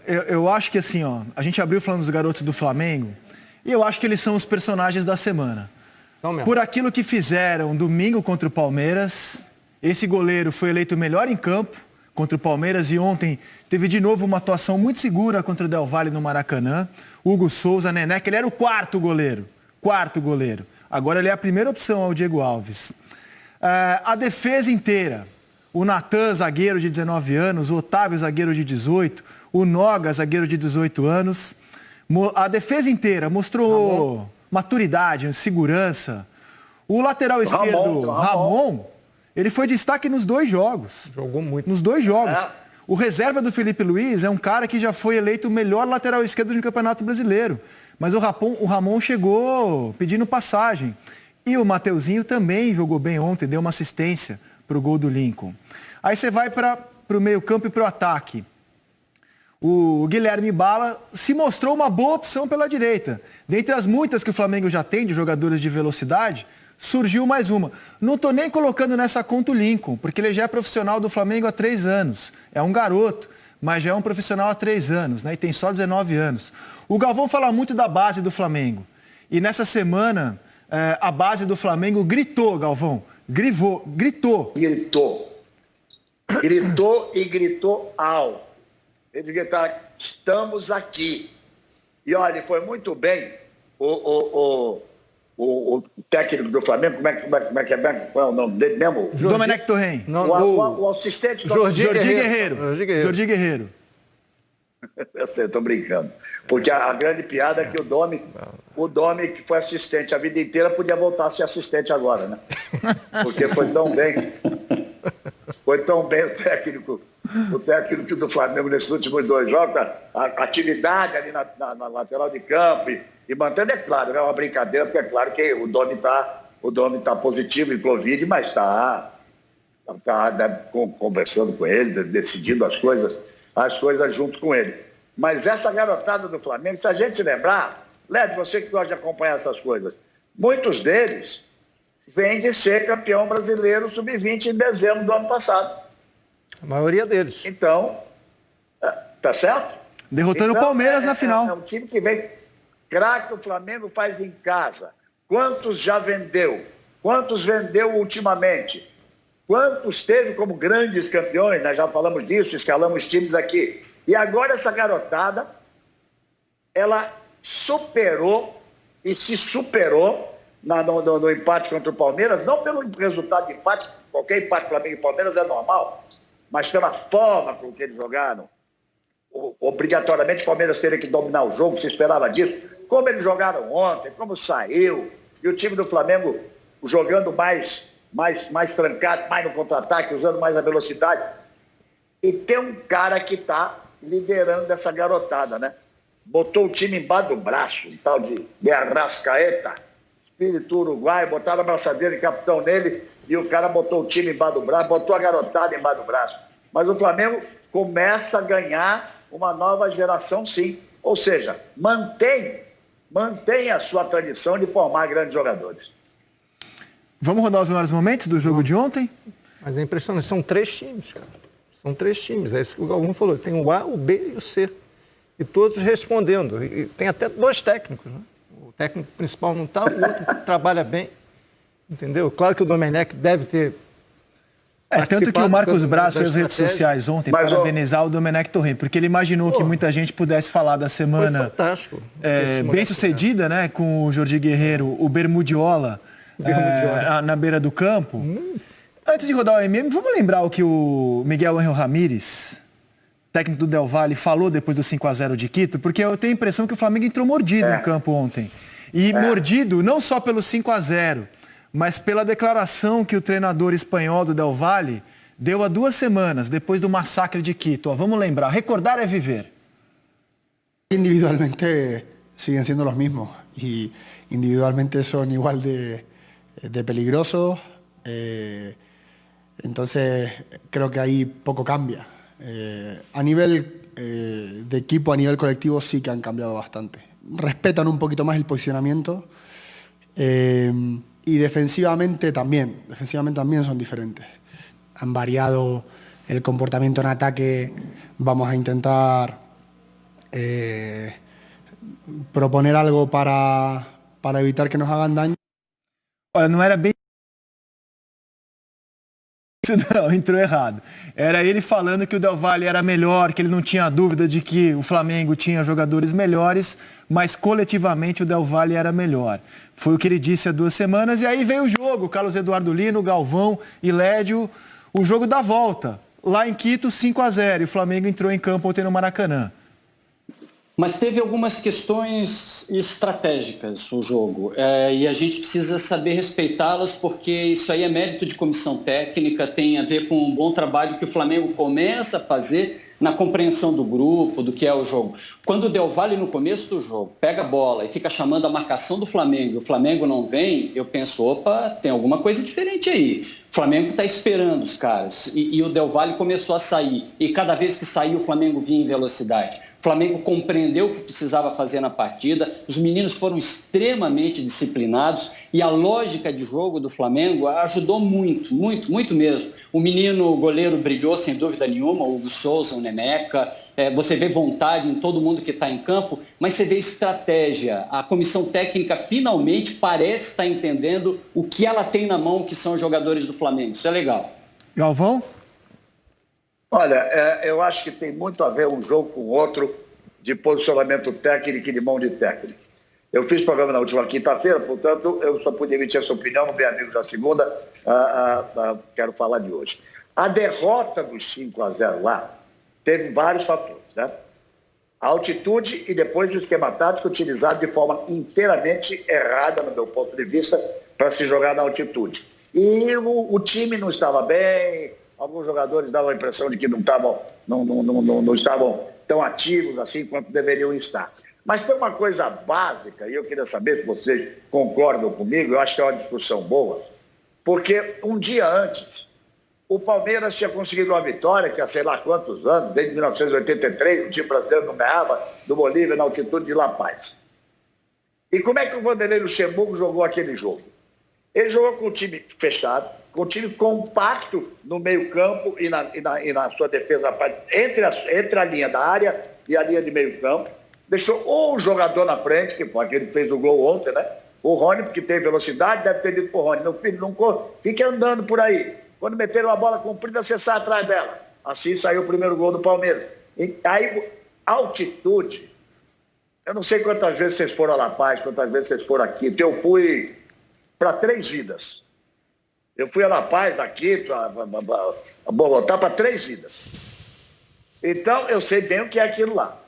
eu acho que assim, ó, a gente abriu falando dos garotos do Flamengo e eu acho que eles são os personagens da semana. Por aquilo que fizeram domingo contra o Palmeiras, esse goleiro foi eleito o melhor em campo contra o Palmeiras e ontem teve de novo uma atuação muito segura contra o Del Valle no Maracanã. Hugo Souza, Neneca, ele era o quarto goleiro. Agora ele é a primeira opção ao Diego Alves. A defesa inteira, o Natan, zagueiro de 19 anos, o Otávio, zagueiro de 18, o Noga, zagueiro de 18 anos. A defesa inteira mostrou maturidade, segurança. O lateral esquerdo, Ramon, ele foi destaque nos 2 jogos. Jogou muito. Nos 2 jogos. O reserva do Felipe Luiz é um cara que já foi eleito o melhor lateral esquerdo do Campeonato Brasileiro. Mas o Ramon chegou pedindo passagem. E o Mateuzinho também jogou bem ontem, deu uma assistência para o gol do Lincoln. Aí você vai para o meio-campo e para o ataque. O Guilherme Bala se mostrou uma boa opção pela direita. Dentre as muitas que o Flamengo já tem de jogadores de velocidade, surgiu mais uma. Não estou nem colocando nessa conta o Lincoln, porque ele já é profissional do Flamengo há 3 anos. É um garoto, mas já é um profissional há 3 anos, né? E tem só 19 anos. O Galvão fala muito da base do Flamengo. E nessa semana, a base do Flamengo gritou, Galvão. Gritou. Gritou e gritou alto. Eles gritaram, estamos aqui. E olha, foi muito bem o técnico do Flamengo, como é que é? Qual é o nome dele mesmo? Domenech Torren. O assistente do Jordi Guerreiro. Eu sei, estou brincando. Porque a grande piada é que o Domi, que foi assistente a vida inteira, podia voltar a ser assistente agora, né? Porque foi tão bem o técnico do Flamengo nesses últimos 2 jogos, a atividade ali na lateral de campo e mantendo, é claro, é uma brincadeira, porque é claro que o Domi está positivo em Covid, mas está conversando com ele, decidindo as coisas junto com ele. Mas essa garotada do Flamengo, se a gente lembrar, Led, você que gosta de acompanhar essas coisas, muitos deles vêm de ser campeão brasileiro sub-20 em dezembro do ano passado. A maioria deles. Então, tá certo? Derrotando o Palmeiras na final. É um time que vem craque, o Flamengo faz em casa. Quantos já vendeu? Quantos vendeu ultimamente? Quantos teve como grandes campeões? Nós já falamos disso, escalamos times aqui. E agora essa garotada, ela superou e se superou no empate contra o Palmeiras, não pelo resultado de empate, qualquer empate Flamengo e Palmeiras é normal, mas pela forma com que eles jogaram. Obrigatoriamente o Palmeiras teria que dominar o jogo, se esperava disso. Como eles jogaram ontem, como saiu, e o time do Flamengo jogando mais trancado, mais no contra-ataque, usando mais a velocidade. E tem um cara que está liderando essa garotada, né? Botou o time embaixo do braço, um tal de Arrascaeta, espírito uruguaio, botaram a abraçadeira de capitão nele e o cara botou o time embaixo do braço, botou a garotada embaixo do braço. Mas o Flamengo começa a ganhar uma nova geração, sim. Ou seja, mantém a sua tradição de formar grandes jogadores. Vamos rodar os melhores momentos do jogo de ontem? Mas é impressionante, são 3 times, cara. São 3 times, é isso que o Galvão falou. Tem o A, o B e o C. E todos respondendo. E tem até 2 técnicos, né? O técnico principal não está, o outro trabalha bem. Entendeu? Claro que o Domenech deve ter... tanto que o Marcos Braz fez as redes sociais ontem para parabenizar o Domenech Torren, porque ele imaginou que muita gente pudesse falar da semana fantástico, bem sucedida, né, com o Jordi Guerreiro, o Bermudiola, na beira do campo. Antes de rodar o MM, vamos lembrar o que o Miguel Ángel Ramírez, técnico do Del Valle, falou depois do 5-0 de Quito, porque eu tenho a impressão que o Flamengo entrou mordido em campo ontem. E mordido não só pelo 5-0, mas pela declaração que o treinador espanhol do Del Valle deu há 2 semanas, depois do massacre de Quito. Vamos lembrar, recordar é viver. Individualmente siguen siendo los mismos y individualmente son igual de peligrosos. Entonces creo que ahí poco cambia. A nivel de equipo, a nivel colectivo sí que han cambiado bastante. Respetan un poquito más el posicionamiento. Y defensivamente también son diferentes. Han variado el comportamiento en ataque. Vamos a intentar proponer algo para evitar que nos hagan daño. Olha, não era bem isso, não, entrou errado. Era ele falando que o Del Valle era melhor, que ele não tinha dúvida de que o Flamengo tinha jogadores melhores, mas coletivamente o Del Valle era melhor. Foi o que ele disse há 2 semanas, e aí veio o jogo, Carlos Eduardo Lino, Galvão e Lédio, o jogo da volta. Lá em Quito, 5-0, e o Flamengo entrou em campo ontem no Maracanã. Mas teve algumas questões estratégicas o jogo, e a gente precisa saber respeitá-las, porque isso aí é mérito de comissão técnica, tem a ver com um bom trabalho que o Flamengo começa a fazer na compreensão do grupo, do que é o jogo. Quando o Del Valle, no começo do jogo, pega a bola e fica chamando a marcação do Flamengo, e o Flamengo não vem, eu penso, opa, tem alguma coisa diferente aí. O Flamengo está esperando os caras, e o Del Valle começou a sair, e cada vez que saiu o Flamengo vinha em velocidade. O Flamengo compreendeu o que precisava fazer na partida, os meninos foram extremamente disciplinados e a lógica de jogo do Flamengo ajudou muito, muito, muito mesmo. O menino goleiro brilhou sem dúvida nenhuma, o Hugo Souza, o Neneca, você vê vontade em todo mundo que está em campo, mas você vê estratégia. A comissão técnica finalmente parece estar entendendo o que ela tem na mão, que são os jogadores do Flamengo. Isso é legal. Galvão? Olha, eu acho que tem muito a ver um jogo com o outro de posicionamento técnico e de mão de técnico. Eu fiz programa na última quinta-feira, portanto, eu só pude emitir essa opinião, não tenho amigos da segunda, quero falar de hoje. A derrota dos 5-0 lá teve vários fatores, né? A altitude e depois o esquema tático utilizado de forma inteiramente errada, no meu ponto de vista, para se jogar na altitude. E o time não estava bem. Alguns jogadores davam a impressão de que não estavam tão ativos assim quanto deveriam estar. Mas tem uma coisa básica, e eu queria saber se vocês concordam comigo, eu acho que é uma discussão boa, porque um dia antes, o Palmeiras tinha conseguido uma vitória, que há sei lá quantos anos, desde 1983, o time brasileiro não ganhava do Bolívia na altitude de La Paz. E como é que o Vanderlei Luxemburgo jogou aquele jogo? Ele jogou com o time fechado, com o time compacto no meio-campo e na sua defesa, entre a linha da área e a linha de meio-campo. Deixou um jogador na frente, que foi aquele que fez o gol ontem, né? O Rony, porque tem velocidade, deve ter dito pro Rony, meu filho, não fique andando por aí. Quando meteram uma bola comprida, você sai atrás dela. Assim saiu o primeiro gol do Palmeiras. E aí, altitude, eu não sei quantas vezes vocês foram a La Paz, quantas vezes vocês foram aqui. Eu fui para 3 vidas. Eu fui a La Paz, aqui, a Bogotá, para 3 vidas. Então, eu sei bem o que é aquilo lá.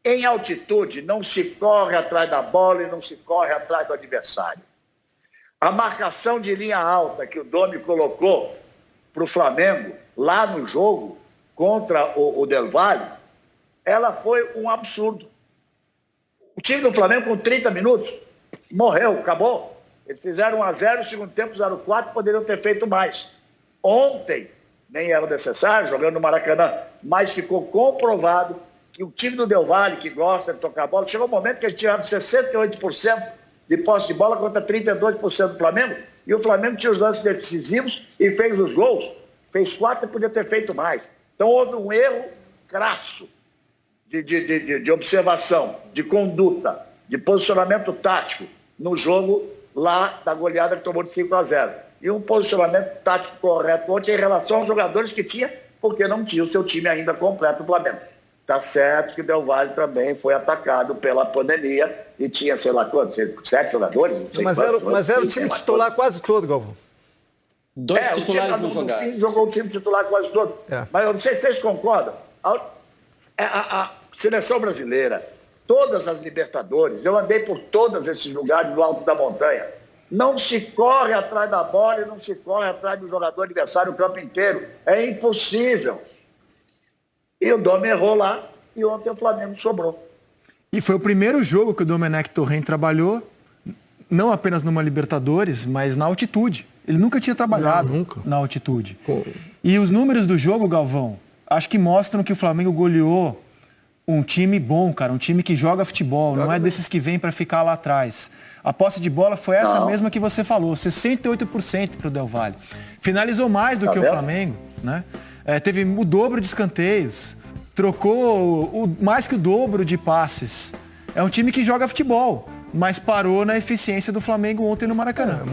Em altitude, não se corre atrás da bola e não se corre atrás do adversário. A marcação de linha alta que o Domi colocou para o Flamengo, lá no jogo, contra o Del Valle, ela foi um absurdo. O time do Flamengo, com 30 minutos, morreu, acabou. Eles fizeram 1-0, no segundo tempo 0-4, poderiam ter feito mais. Ontem, nem era necessário, jogando no Maracanã, mas ficou comprovado que o time do Del Valle, que gosta de tocar a bola, chegou um momento que eles tiraram 68% de posse de bola contra 32% do Flamengo, e o Flamengo tinha os lances decisivos e fez os gols. Fez 4 e podia ter feito mais. Então houve um erro crasso de observação, de conduta, de posicionamento tático no jogo lá da goleada que tomou de 5-0. E um posicionamento tático correto ontem em relação aos jogadores que tinha, porque não tinha o seu time ainda completo no Flamengo. Tá certo que o Del Valle também foi atacado pela pandemia e tinha, sei lá quantos, 7 jogadores? Não sei mas era o time titular quase todo, Galvão. 2 titulares não jogaram. Jogou o time titular quase todo. Mas eu não sei se vocês concordam. A seleção brasileira, todas as Libertadores, eu andei por todos esses lugares do alto da montanha. Não se corre atrás da bola e não se corre atrás do jogador adversário o campo inteiro. É impossível. E o Domi errou lá e ontem o Flamengo sobrou. E foi o primeiro jogo que o Domenech Torrent trabalhou, não apenas numa Libertadores, mas na altitude. Ele nunca tinha trabalhado na altitude. E os números do jogo, Galvão, acho que mostram que o Flamengo goleou um time bom, cara, um time que joga futebol, não é desses que vem para ficar lá atrás. A posse de bola foi essa mesma que você falou, 68% para o Del Valle. Finalizou mais do que o Flamengo, né? Teve o dobro de escanteios. trocou mais que o dobro de passes. É um time que joga futebol, mas parou na eficiência do Flamengo ontem no Maracanã.